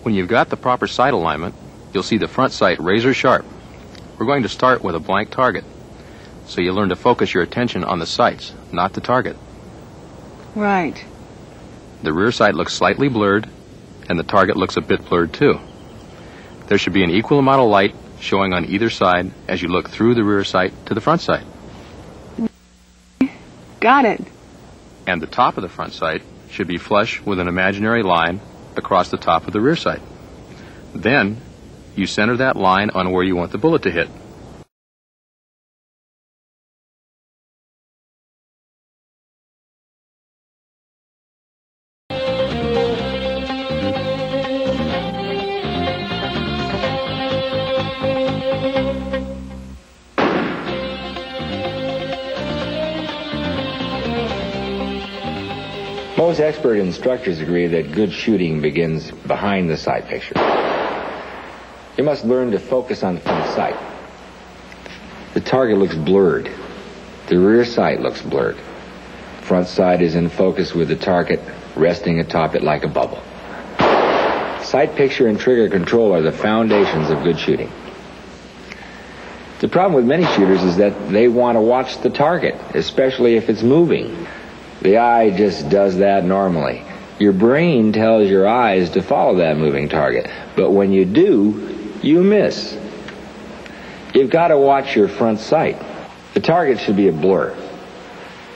When you've got the proper sight alignment, you'll see the front sight razor sharp. We're going to start with a blank target, so you learn to focus your attention on the sights, not the target. Right. The rear sight looks slightly blurred, and the target looks a bit blurred too. There should be an equal amount of light showing on either side as you look through the rear sight to the front sight. Got it. And the top of the front sight should be flush with an imaginary line across the top of the rear sight. Then, you center that line on where you want the bullet to hit. Most expert instructors agree that good shooting begins behind the sight picture. You must learn to focus on the front sight. The target looks blurred. The rear sight looks blurred. Front sight is in focus with the target resting atop it like a bubble. Sight picture and trigger control are the foundations of good shooting. The problem with many shooters is that they want to watch the target, especially if it's moving. The eye just does that normally. Your brain tells your eyes to follow that moving target, but when you do, you miss. You've got to watch your front sight. The target should be a blur.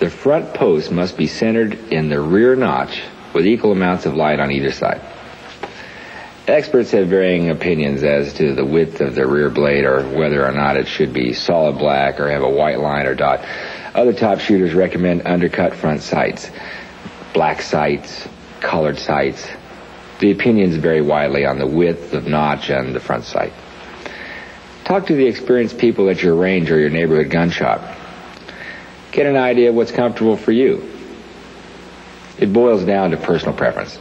The front post must be centered in the rear notch with equal amounts of light on either side. Experts have varying opinions as to the width of the rear blade or whether or not it should be solid black or have a white line or dot. Other top shooters recommend undercut front sights, black sights, colored sights. The opinions vary widely on the width of notch and the front sight. Talk to the experienced people at your range or your neighborhood gun shop. Get an idea of what's comfortable for you. It boils down to personal preference.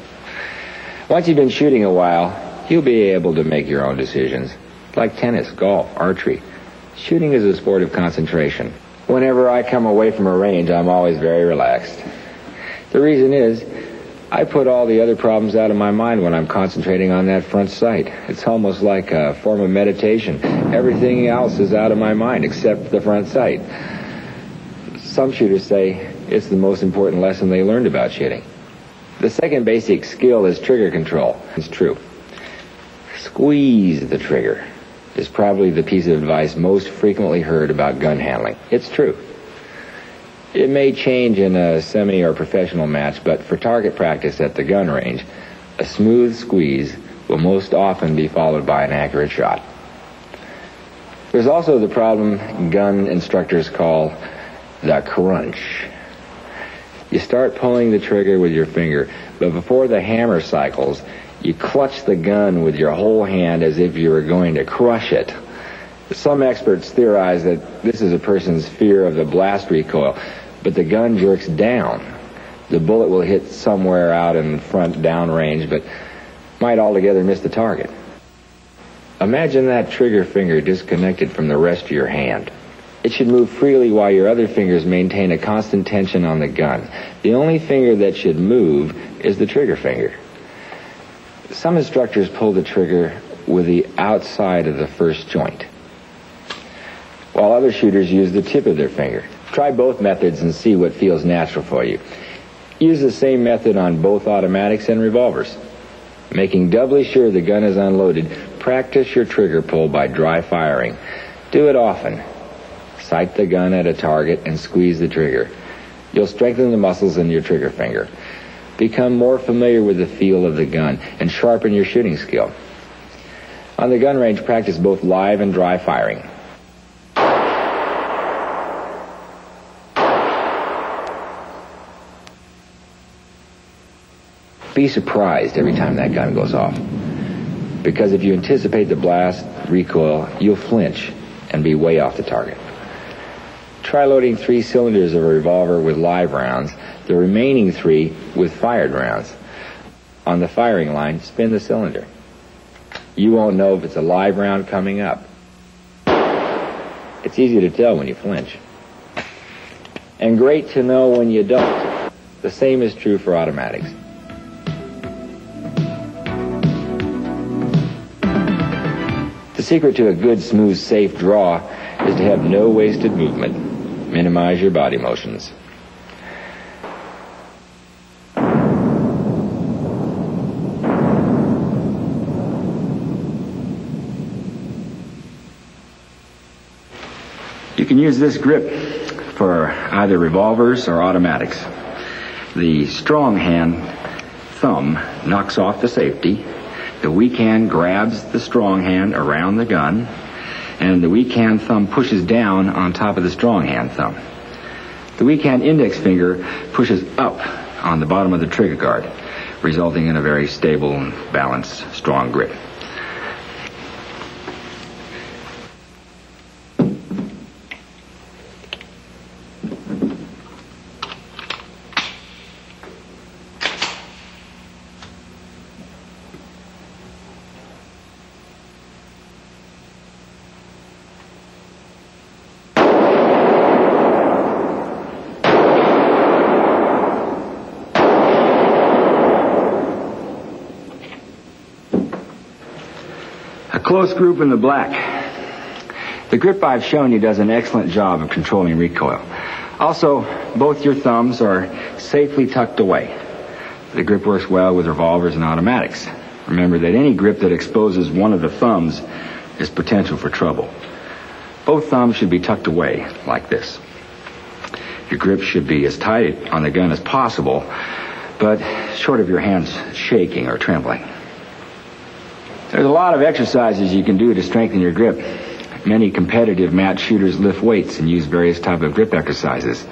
Once you've been shooting a while, you'll be able to make your own decisions. Like tennis, golf, archery. Shooting is a sport of concentration. Whenever I come away from a range, I'm always very relaxed. The reason is, I put all the other problems out of my mind when I'm concentrating on that front sight. It's almost like a form of meditation. Everything else is out of my mind except the front sight. Some shooters say it's the most important lesson they learned about shooting. The second basic skill is trigger control. It's true. Squeeze the trigger is probably the piece of advice most frequently heard about gun handling. It's true. It may change in a semi or professional match, but for target practice at the gun range, a smooth squeeze will most often be followed by an accurate shot. There's also the problem gun instructors call the crunch. You start pulling the trigger with your finger, but before the hammer cycles, you clutch the gun with your whole hand as if you were going to crush it. Some experts theorize that this is a person's fear of the blast recoil, but the gun jerks down. The bullet will hit somewhere out in front downrange, but might altogether miss the target. Imagine that trigger finger disconnected from the rest of your hand. It should move freely while your other fingers maintain a constant tension on the gun. The only finger that should move is the trigger finger. Some instructors pull the trigger with the outside of the first joint, while other shooters use the tip of their finger. Try both methods and see what feels natural for you. Use the same method on both automatics and revolvers. Making doubly sure the gun is unloaded, practice your trigger pull by dry firing. Do it often. Sight the gun at a target and squeeze the trigger. You'll strengthen the muscles in your trigger finger. Become more familiar with the feel of the gun and sharpen your shooting skill. On the gun range, practice both live and dry firing. Be surprised every time that gun goes off. Because if you anticipate the blast recoil, you'll flinch and be way off the target. Try loading 3 cylinders of a revolver with live rounds, the remaining 3 with fired rounds. On the firing line, spin the cylinder. You won't know if it's a live round coming up. It's easy to tell when you flinch. And great to know when you don't. The same is true for automatics. The secret to a good, smooth, safe draw is to have no wasted movement. Minimize your body motions. You can use this grip for either revolvers or automatics. The strong hand thumb knocks off the safety. The weak hand grabs the strong hand around the gun, and the weak hand thumb pushes down on top of the strong hand thumb. The weak hand index finger pushes up on the bottom of the trigger guard, resulting in a very stable and balanced, strong grip. Close group in the black. The grip I've shown you does an excellent job of controlling recoil. Also, both your thumbs are safely tucked away. The grip works well with revolvers and automatics. Remember that any grip that exposes one of the thumbs is potential for trouble. Both thumbs should be tucked away like this. Your grip should be as tight on the gun as possible, but short of your hands shaking or trembling. There's a lot of exercises you can do to strengthen your grip. Many competitive match shooters lift weights and use various types of grip exercises.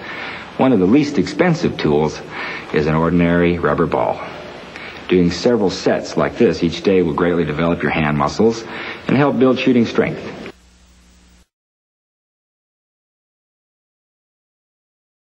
One of the least expensive tools is an ordinary rubber ball. Doing several sets like this each day will greatly develop your hand muscles and help build shooting strength.